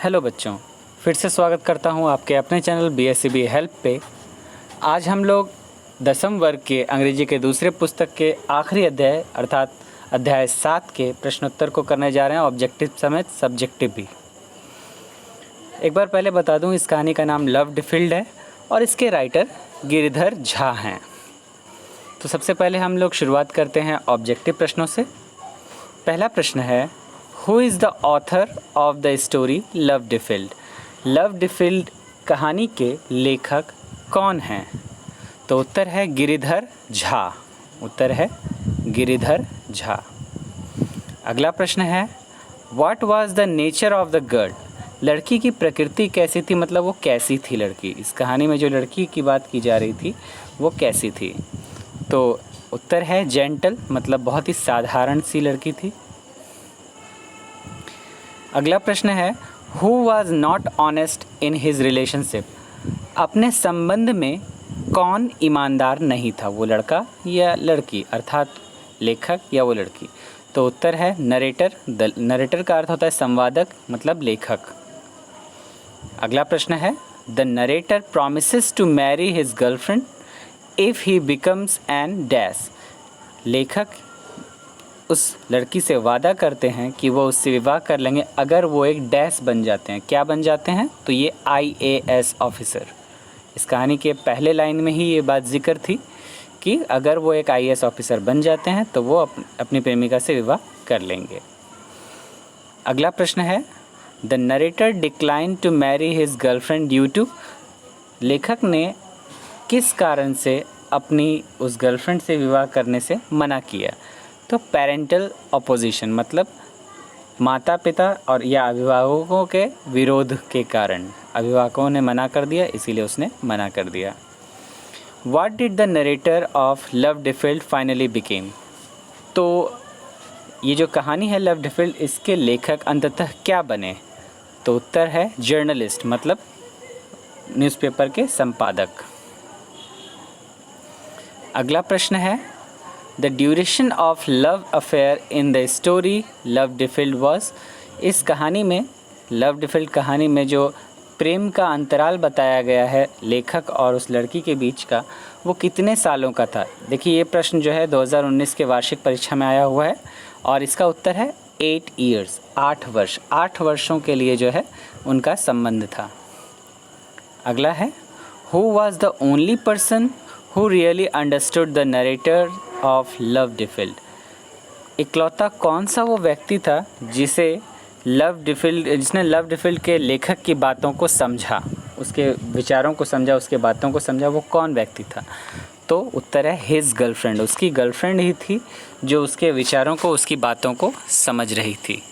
Hello बच्चों, फिर से स्वागत करता हूं आपके अपने चैनल BSCB हेल्प पे। आज हम लोग 10वीं वर्ग के अंग्रेजी के दूसरे पुस्तक के आखिरी अध्याय अर्थात अध्याय 7 के प्रश्नोत्तर को करने जा रहे हैं, ऑब्जेक्टिव समेत सब्जेक्टिव भी। एक बार पहले बता दूं, इस कहानी का नाम लव डिफिल्ड है और इसके राइटर गिरिधर झा हैं। तो सबसे पहले हम लोग शुरुआत करते हैं ऑब्जेक्टिव प्रश्नों से। पहला प्रश्न है, who is the author of the story love defiled? Love defiled कहानी के लेखक कौन हैं? तो उत्तर है गिरिधर झा। उत्तर है गिरिधर झा। अगला प्रश्न है, what was the nature of the girl? लड़की की प्रकृति कैसी थी, मतलब वो कैसी थी लड़की? इस कहानी में जो लड़की की बात की जा रही थी वो कैसी थी? तो उत्तर है जेंटल, मतलब बहुत ही साधारण सी लड़की थी। अगला प्रश्न है, who was not honest in his relationship? अपने संबंध में कौन ईमानदार नहीं था, वो लड़का या लड़की, अर्थात लेखक या वो लड़की? तो उत्तर है नरेटर। नरेटर का अर्थ होता है संवादक, मतलब लेखक। अगला प्रश्न है, the narrator promises to marry his girlfriend if he becomes an dash. लेखक उस लड़की से वादा करते हैं कि वो उससे विवाह कर लेंगे अगर वो एक डैश बन जाते हैं। क्या बन जाते हैं? तो ये IAS ऑफिसर। इस कहानी के पहले लाइन में ही ये बात जिक्र थी कि अगर वो एक IAS ऑफिसर बन जाते हैं तो वो अपनी प्रेमिका से विवाह कर लेंगे। अगला प्रश्न है, the narrator decline to marry his girlfriend due to. लेखक ने किस कारण से अपनी उस गर्लफ्रेंड से विवाह करने से मना किया? तो पेरेंटल अपोजिशन, मतलब माता पिता और या अभिभावकों के विरोध के कारण। अभिभावकों ने मना कर दिया, इसीलिए उसने मना कर दिया। What did the narrator of love defiled finally became? तो ये जो कहानी है लव डिफिल्ड, इसके लेखक अंततः क्या बने? तो उत्तर है जर्नलिस्ट, मतलब न्यूज़पेपर के संपादक। अगला प्रश्न है, the duration of love affair in the story love defiled was. इस कहानी में, लव डिफिल्ड कहानी में जो प्रेम का अंतराल बताया गया है लेखक और उस लड़की के बीच का, वो कितने सालों का था? देखिए, ये प्रश्न जो है 2019 के वार्षिक परीक्षा में आया हुआ है और इसका उत्तर है 8 ईयर्स, 8 वर्ष। 8 वर्षों के लिए जो है उनका संबंध था। अगला है, who was the only person who really understood the narrator of love defiled? इकलौता कौन सा वो व्यक्ति था जिसने लव डिफिल्ड के लेखक की बातों को समझा, उसके विचारों को समझा, उसके बातों को समझा? वो कौन व्यक्ति था? तो उत्तर है हिज गर्लफ्रेंड। उसकी गर्लफ्रेंड ही थी जो उसके विचारों को, उसकी बातों को समझ रही थी।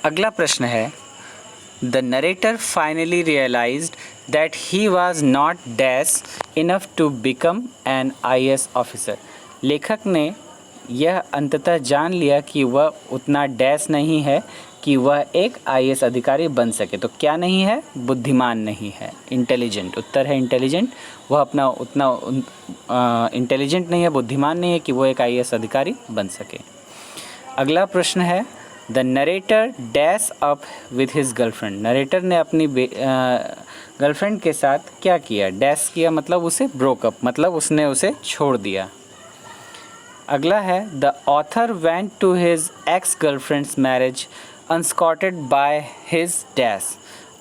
अगला प्रश्न है, the narrator finally realized that he was not dash enough to become an IAS officer. लेखक ने यह अंततः जान लिया कि वह उतना डैश नहीं है कि वह एक IAS अधिकारी बन सके। तो क्या नहीं है? बुद्धिमान नहीं है, इंटेलिजेंट। उत्तर है इंटेलिजेंट। वह अपना उतना इंटेलिजेंट नहीं है, बुद्धिमान नहीं है कि वो एक IAS अधिकारी बन सके। अगला प्रश्न है, the narrator dash up with his girlfriend. Narrator ने अपनी गर्लफ्रेंड के साथ क्या किया? डैश किया, मतलब उसे ब्रोकअप, मतलब उसने उसे छोड़ दिया। अगला है, the author went to his ex girlfriend's marriage unescorted by his dash.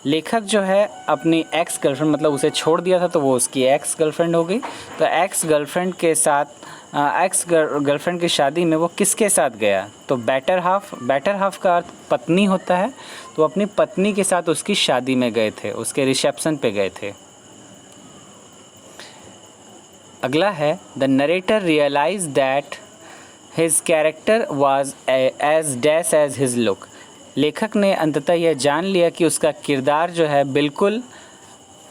लेखक जो है अपनी एक्स गर्लफ्रेंड, मतलब उसे छोड़ दिया था तो वो उसकी एक्स गर्लफ्रेंड हो गई। तो एक्स गर्लफ्रेंड के साथ एक्स गर्लफ्रेंड की शादी में वो किसके साथ गया? तो बेटर हाफ का अर्थ पत्नी होता है। तो अपनी पत्नी के साथ उसकी शादी में गए थे, उसके रिसेप्शन पे गए थे। अगला है, the narrator realize that his character was as dash as his look. लेखक ने अंततः यह जान लिया कि उसका किरदार जो है बिल्कुल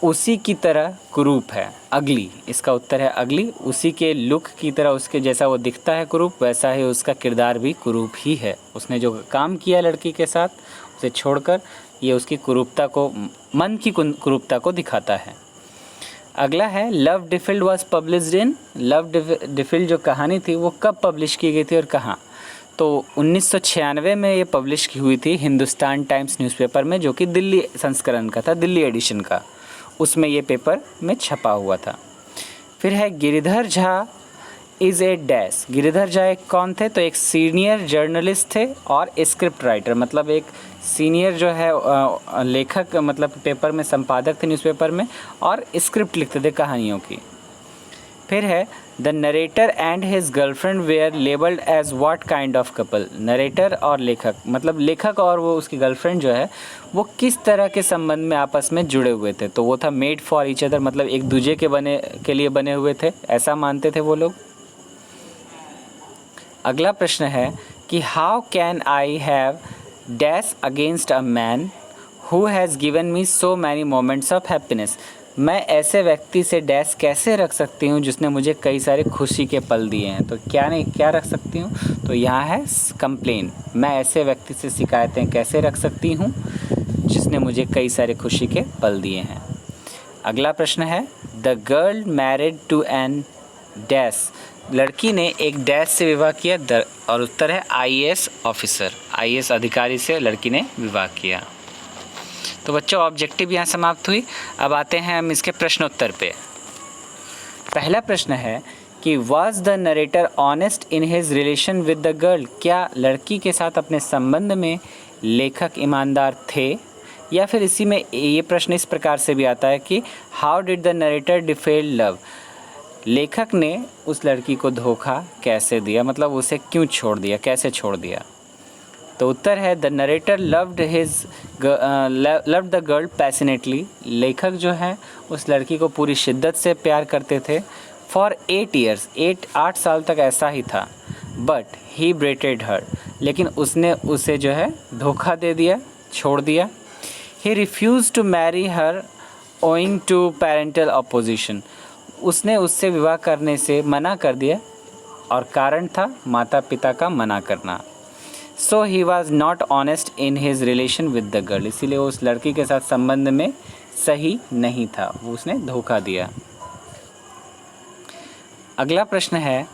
उसी की तरह कुरूप है, अगली। इसका उत्तर है अगली। उसी के लुक की तरह, उसके जैसा वो दिखता है कुरूप, वैसा ही उसका किरदार भी कुरूप ही है। उसने जो काम किया लड़की के साथ, उसे छोड़कर, ये उसकी कुरूपता को, मन की कुरूपता को दिखाता है। अगला है, love defiled was published in. Love defiled जो कहानी थी वो कब पब्लिश की गई थी और कहाँ? तो 1996 में ये पब्लिश की हुई थी हिंदुस्तान टाइम्स न्यूज़पेपर में, जो कि दिल्ली संस्करण का था, दिल्ली एडिशन का, उसमें ये पेपर में छपा हुआ था। फिर है Giridhar Jha is a dash. Giridhar Jha एक कौन थे? तो एक सीनियर जर्नलिस्ट थे और स्क्रिप्ट राइटर, मतलब एक सीनियर जो है लेखक, मतलब पेपर में संपादक थे न्यूज़पेपर में, और स्क्रिप्ट लिखते थे कहानियों की। फिर है the narrator and his girlfriend were labelled as what kind of couple. Narrator और लेखक, मतलब लेखक और वो उसकी गर्लफ्रेंड जो है वो किस तरह के संबंध में आपस में जुड़े हुए थे? तो वो था मेड फॉर ईच अदर, मतलब एक दूजे के लिए बने हुए थे, ऐसा मानते थे वो लोग। अगला प्रश्न है कि how can I have dash against a man who has given me so many moments of happiness. मैं ऐसे व्यक्ति से डैश कैसे रख सकती हूँ जिसने मुझे कई सारे खुशी के पल दिए हैं? तो क्या रख सकती हूँ? तो यहाँ है कंप्लेन। मैं ऐसे व्यक्ति से शिकायतें कैसे रख सकती हूँ जिसने मुझे कई सारे खुशी के पल दिए हैं। अगला प्रश्न है the girl married to an dash. लड़की ने एक डैश से विवाह किया, और उत्तर है आईएएस ऑफिसर। आईएएस अधिकारी से लड़की ने विवाह किया। तो बच्चों ऑब्जेक्टिव यहाँ समाप्त हुई। अब आते हैं हम इसके प्रश्नोत्तर पे। पहला प्रश्न है कि was the narrator honest in his relation with the girl. क्या लड़की के साथ अपने संबंध में लेखक ईमानदार थे? या फिर इसी में ये प्रश्न इस प्रकार से भी आता है कि how did the narrator defile love. लेखक ने उस लड़की को धोखा कैसे दिया, मतलब उसे क्यों छोड़ दिया, कैसे छोड़ दिया? तो उत्तर है the narrator loved the girl passionately. लेखक जो है उस लड़की को पूरी शिद्दत से प्यार करते थे। फॉर 8 years, 8 साल तक ऐसा ही था। बट ही ब्रेटेड हर, लेकिन उसने उसे जो है धोखा दे दिया, छोड़ दिया। He refuse to marry her owing to parental opposition. उसने उससे विवाह करने से मना कर दिया और कारण था माता पिता का मना करना। So he was not honest in his relation with the girl. इसीलिए उस लड़की के साथ संबंध में सही नहीं था, वो उसने धोखा दिया। अगला प्रश्न है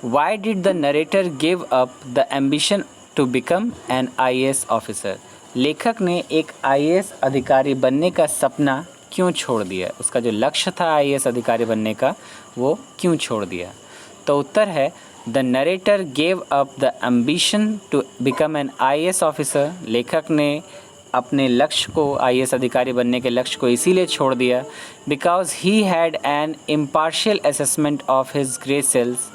why did the narrator give up the ambition to become an IAS officer. लेखक ने एक IAS अधिकारी बनने का सपना क्यों छोड़ दिया? उसका जो लक्ष्य था IAS अधिकारी बनने का, वो क्यों छोड़ दिया? तो उत्तर है the narrator gave up the ambition to become an IAS officer. लेखक ने अपने लक्ष्य को, IAS अधिकारी बनने के लक्ष्य को इसीलिए छोड़ दिया because he had an impartial assessment of his grey cells.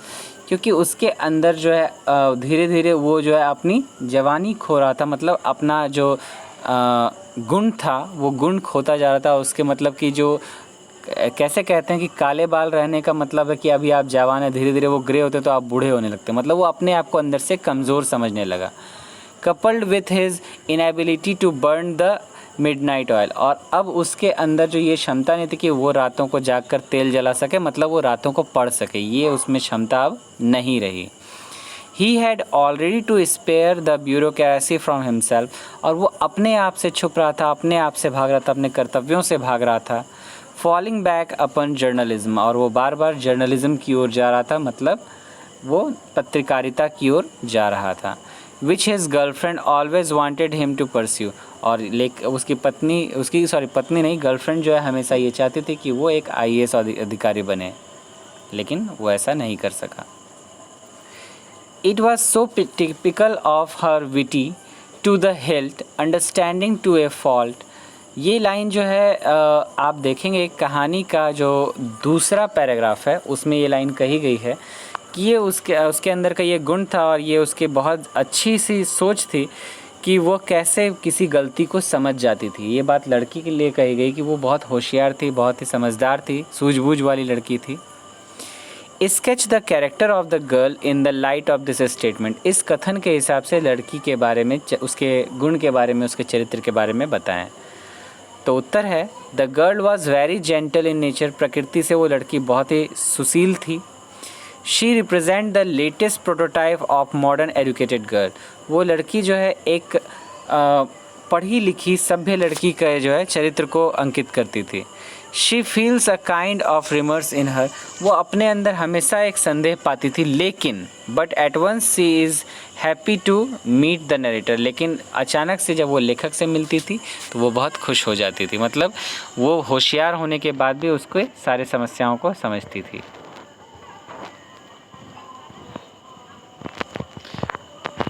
क्योंकि उसके अंदर जो है धीरे धीरे वो जो है अपनी जवानी खो रहा था, मतलब अपना जो गुण था वो गुण खोता जा रहा था। उसके मतलब कि जो कैसे कहते हैं कि काले बाल रहने का मतलब है कि अभी आप जवान हैं, धीरे धीरे वो ग्रे होते तो आप बूढ़े होने लगते, मतलब वो अपने आप को अंदर से कमज़ोर समझने लगा। Coupled with his inability to burn the midnight oil, और अब उसके अंदर जो ये क्षमता नहीं थी कि वो रातों को जागकर तेल जला सके, मतलब वो रातों को पढ़ सके, ये उसमें क्षमता अब नहीं रही। He had already to spare the bureaucracy from himself, और वो अपने आप से छुप रहा था, अपने आप से भाग रहा था, अपने कर्तव्यों से भाग रहा था। Falling back upon journalism, और वो बार बार जर्नलिज्म की ओर जा रहा था, मतलब वो पत्रकारिता की ओर जा रहा था। Which his girlfriend always wanted him to pursue, और उसकी पत्नी नहीं, गर्लफ्रेंड जो है हमेशा ये चाहती थी कि वो एक IAS अधिकारी बने, लेकिन वो ऐसा नहीं कर सका। It was so typical of her witty to the hilt, understanding to a fault। ये लाइन जो है आप देखेंगे कहानी का जो दूसरा पैराग्राफ है उसमें ये लाइन कही गई है कि ये उसके अंदर का ये गुण था और ये उसके बहुत अच्छी सी सोच थी कि वो कैसे किसी गलती को समझ जाती थी। ये बात लड़की के लिए कही गई कि वो बहुत होशियार थी, बहुत ही समझदार थी, सूझबूझ वाली लड़की थी। Sketch the character of the girl in the light of this statement. इस कथन के हिसाब से लड़की के बारे में, उसके गुण के बारे में, उसके चरित्र के बारे में बताएं। तो उत्तर है the girl was very gentle in nature. प्रकृति से वो लड़की बहुत ही सुशील थी। She represent the latest prototype of modern educated girl. वो लड़की जो है एक पढ़ी लिखी सभ्य लड़की का जो है चरित्र को अंकित करती थी। She feels a kind of remorse in her, वो अपने अंदर हमेशा एक संदेह पाती थी, लेकिन but at once she is happy to meet the narrator, लेकिन अचानक से जब वो लेखक से मिलती थी तो वो बहुत खुश हो जाती थी। मतलब वो होशियार होने के बाद भी उसके सारे समस्याओं को समझती थी।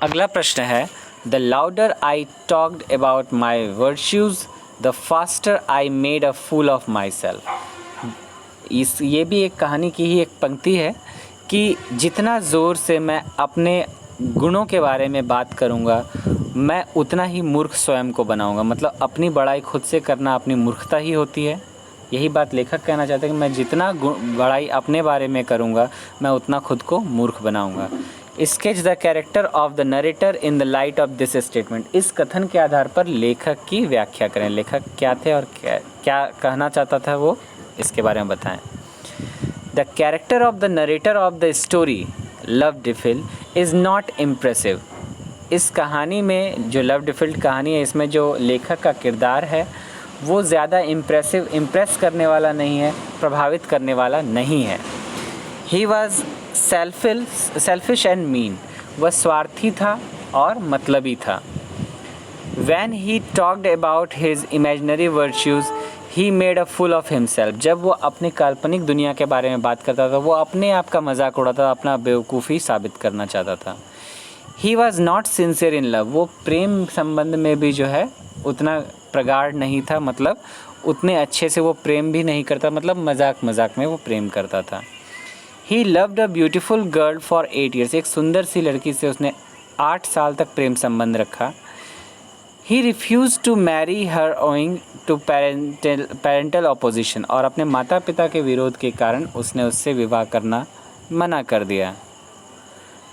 अगला प्रश्न है, the louder I talked about my virtues the faster I made a fool of myself. ये भी एक कहानी की ही एक पंक्ति है कि जितना ज़ोर से मैं अपने गुणों के बारे में बात करूँगा, मैं उतना ही मूर्ख स्वयं को बनाऊँगा। मतलब अपनी बड़ाई खुद से करना अपनी मूर्खता ही होती है। यही बात लेखक कहना चाहते हैं कि मैं जितना बड़ाई अपने बारे में करूँगा, मैं उतना खुद को मूर्ख बनाऊँगा। Sketch the character of the narrator in the light of this statement. इस कथन के आधार पर लेखक की व्याख्या करें। लेखक क्या थे और क्या कहना चाहता था, वो इसके बारे में बताएं। The character of the narrator of the story love defiled is not impressive. इस कहानी में जो लव डिफिल्ड कहानी है, इसमें जो लेखक का किरदार है वो ज़्यादा इम्प्रेस करने वाला नहीं है, प्रभावित करने वाला नहीं है। He was selfish and mean, वह स्वार्थी था और मतलबी था। When he talked about his imaginary virtues he made a full of himself. जब वो अपने काल्पनिक दुनिया के बारे में बात करता था, वो अपने आप का मजाक उड़ाता था, अपना बेवकूफ़ी साबित करना चाहता था। ही was not sincere in love, वो प्रेम संबंध में भी जो है उतना प्रगाढ़ नहीं था, मतलब उतने अच्छे से वो प्रेम भी नहीं करता, मतलब मजाक मजाक में वो प्रेम करता था। He loved a beautiful girl for 8 years, एक सुंदर सी लड़की से उसने 8 साल तक प्रेम संबंध रखा। He refuse to marry her owing to parental opposition, और अपने माता पिता के विरोध के कारण उसने उससे विवाह करना मना कर दिया।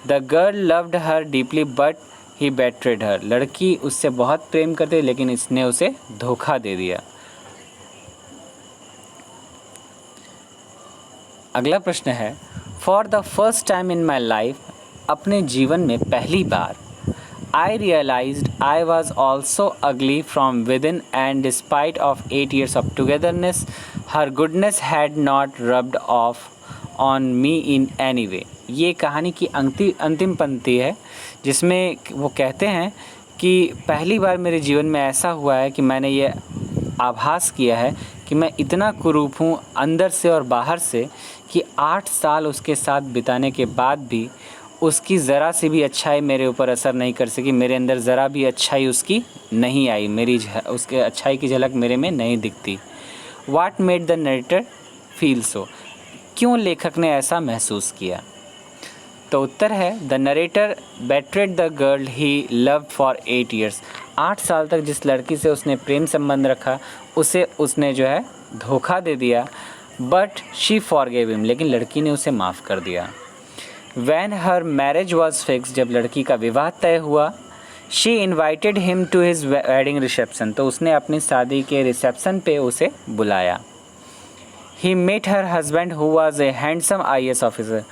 The girl loved her deeply but he betrayed her, लड़की उससे बहुत प्रेम करती लेकिन इसने उसे धोखा दे दिया। अगला प्रश्न है, for the first time in my life, अपने जीवन में पहली बार, आई realised I was also ugly from with in and despite of 8 years of togetherness her goodness had not rubbed of on me in any way. ये कहानी की अंतिम पंक्ति है जिसमें वो कहते हैं कि पहली बार मेरे जीवन में ऐसा हुआ है कि मैंने ये आभास किया है कि मैं इतना कुरूप हूँ अंदर से और बाहर से कि 8 साल उसके साथ बिताने के बाद भी उसकी ज़रा सी भी अच्छाई मेरे ऊपर असर नहीं कर सकी, मेरे अंदर ज़रा भी अच्छाई उसकी नहीं आई, उसके अच्छाई की झलक मेरे में नहीं दिखती। What made the narrator feel so, क्यों लेखक ने ऐसा महसूस किया? तो उत्तर है, the narrator betrayed the girl he loved for 8 years। 8 साल तक जिस लड़की से उसने प्रेम संबंध रखा उसे उसने जो है धोखा दे दिया, बट शी फॉरगेव हिम, लेकिन लड़की ने उसे माफ़ कर दिया। When her marriage was fix, जब लड़की का विवाह तय हुआ, she invited him to his wedding reception, तो उसने अपनी शादी के रिसेप्शन पे उसे बुलाया। He met her husband who was a handsome IAS officer,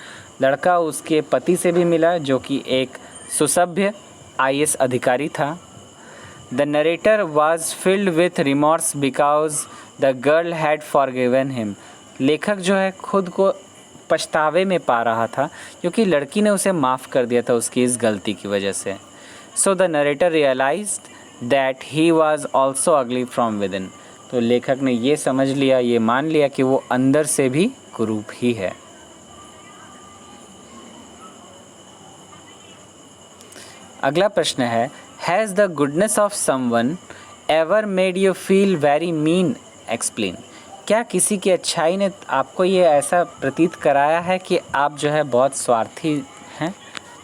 लड़का उसके पति से भी मिला जो कि एक सुसभ्य IAS अधिकारी था। The narrator was filled with remorse because the girl had forgiven him, लेखक जो है खुद को पछतावे में पा रहा था क्योंकि लड़की ने उसे माफ़ कर दिया था उसकी इस गलती की वजह से। So the narrator realized that he was also ugly from within, तो लेखक ने ये समझ लिया, ये मान लिया कि वो अंदर से भी कुरूप ही है। अगला प्रश्न है, has the goodness of someone ever made you feel very mean? Explain, क्या किसी की अच्छाई ने आपको ये ऐसा प्रतीत कराया है कि आप जो है बहुत स्वार्थी हैं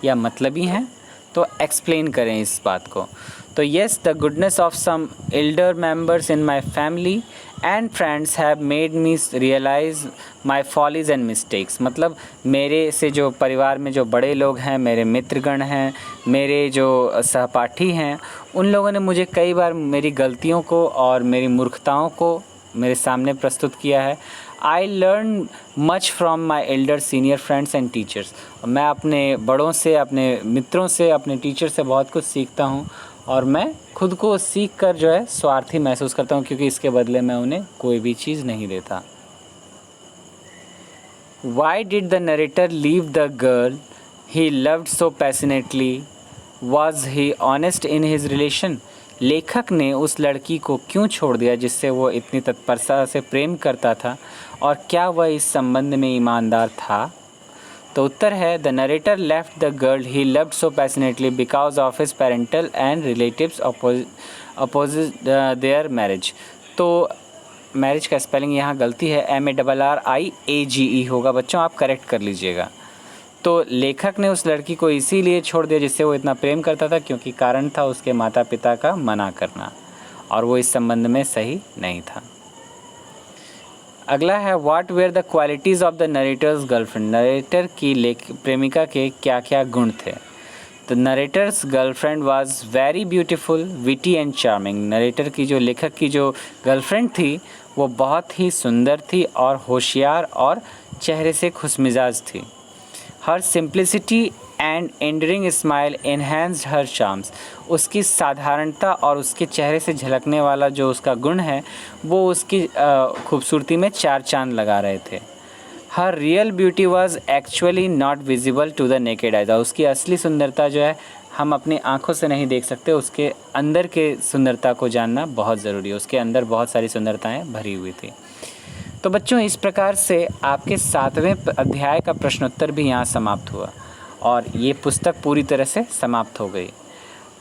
या मतलबी हैं? तो एक्सप्लेन करें इस बात को। तो yes, the goodness of some elder members in my family and friends have made me realise my follies and mistakes, मतलब मेरे से जो परिवार में जो बड़े लोग हैं, मेरे मित्रगण हैं, मेरे जो सहपाठी हैं, उन लोगों ने मुझे कई बार मेरी गलतियों को और मेरी मूर्खताओं को मेरे सामने प्रस्तुत किया है। I learn much from my elder senior friends and teachers, मैं अपने बड़ों से, अपने मित्रों से, अपने टीचर से बहुत कुछ सीखता हूँ और मैं खुद को सीख कर जो है स्वार्थी महसूस करता हूँ, क्योंकि इसके बदले मैं उन्हें कोई भी चीज़ नहीं देता। Why did the narrator leave the girl he loved so passionately? Was he honest in his relation? लेखक ने उस लड़की को क्यों छोड़ दिया जिससे वो इतनी तत्परता से प्रेम करता था, और क्या वह इस संबंध में ईमानदार था? तो उत्तर है, the narrator left the girl he loved so passionately because of his parental and relatives opposite there marriage. तो मैरिज का स्पेलिंग यहाँ गलती है, MARRIAGE होगा बच्चों, आप करेक्ट कर लीजिएगा। तो लेखक ने उस लड़की को इसीलिए छोड़ दिया जिससे वो इतना प्रेम करता था, क्योंकि कारण था उसके माता पिता का मना करना, और वो इस संबंध में सही नहीं था। अगला है, what were the qualities of the narrator's girlfriend. Narrator की प्रेमिका के क्या क्या गुण थे? The narrator's girlfriend was very beautiful, witty and charming. Narrator की जो लेखक की जो गर्लफ्रेंड थी वो बहुत ही सुंदर थी और होशियार और चेहरे से खुशमिजाज थी। Her simplicity and endearing smile enhanced her charms. उसकी साधारणता और उसके चेहरे से झलकने वाला जो उसका गुण है वो उसकी खूबसूरती में चार चांद लगा रहे थे। Her real beauty was actually not visible to the naked eyes. उसकी असली सुंदरता जो है हम अपनी आँखों से नहीं देख सकते, उसके अंदर के सुंदरता को जानना बहुत ज़रूरी है। उसके अंदर बहुत सारी सुंदरताएँ भरी हुई थी। तो बच्चों, इस प्रकार से आपके 7वें अध्याय का प्रश्नोत्तर भी यहाँ समाप्त हुआ और ये पुस्तक पूरी तरह से समाप्त हो गई।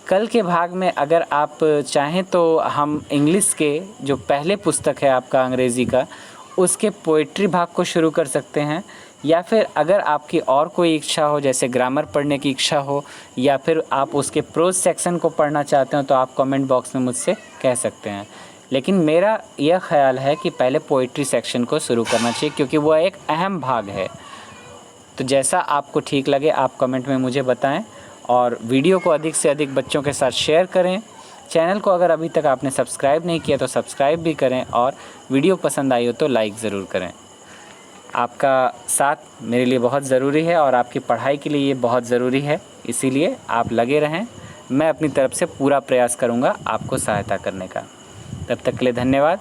कल के भाग में अगर आप चाहें तो हम इंग्लिश के जो पहले पुस्तक है आपका अंग्रेज़ी का, उसके पोइट्री भाग को शुरू कर सकते हैं, या फिर अगर आपकी और कोई इच्छा हो, जैसे ग्रामर पढ़ने की इच्छा हो, या फिर आप उसके प्रोज सेक्शन को पढ़ना चाहते हो, तो आप कमेंट बॉक्स में मुझसे कह सकते हैं। लेकिन मेरा यह ख्याल है कि पहले पोइट्री सेक्शन को शुरू करना चाहिए, क्योंकि वह एक अहम भाग है। तो जैसा आपको ठीक लगे आप कमेंट में मुझे बताएं, और वीडियो को अधिक से अधिक बच्चों के साथ शेयर करें। चैनल को अगर अभी तक आपने सब्सक्राइब नहीं किया तो सब्सक्राइब भी करें, और वीडियो पसंद आई हो तो लाइक ज़रूर करें। आपका साथ मेरे लिए बहुत ज़रूरी है और आपकी पढ़ाई के लिए ये बहुत ज़रूरी है, इसीलिए आप लगे रहें। मैं अपनी तरफ से पूरा प्रयास करूँगा आपको सहायता करने का। तब तक के लिए धन्यवाद।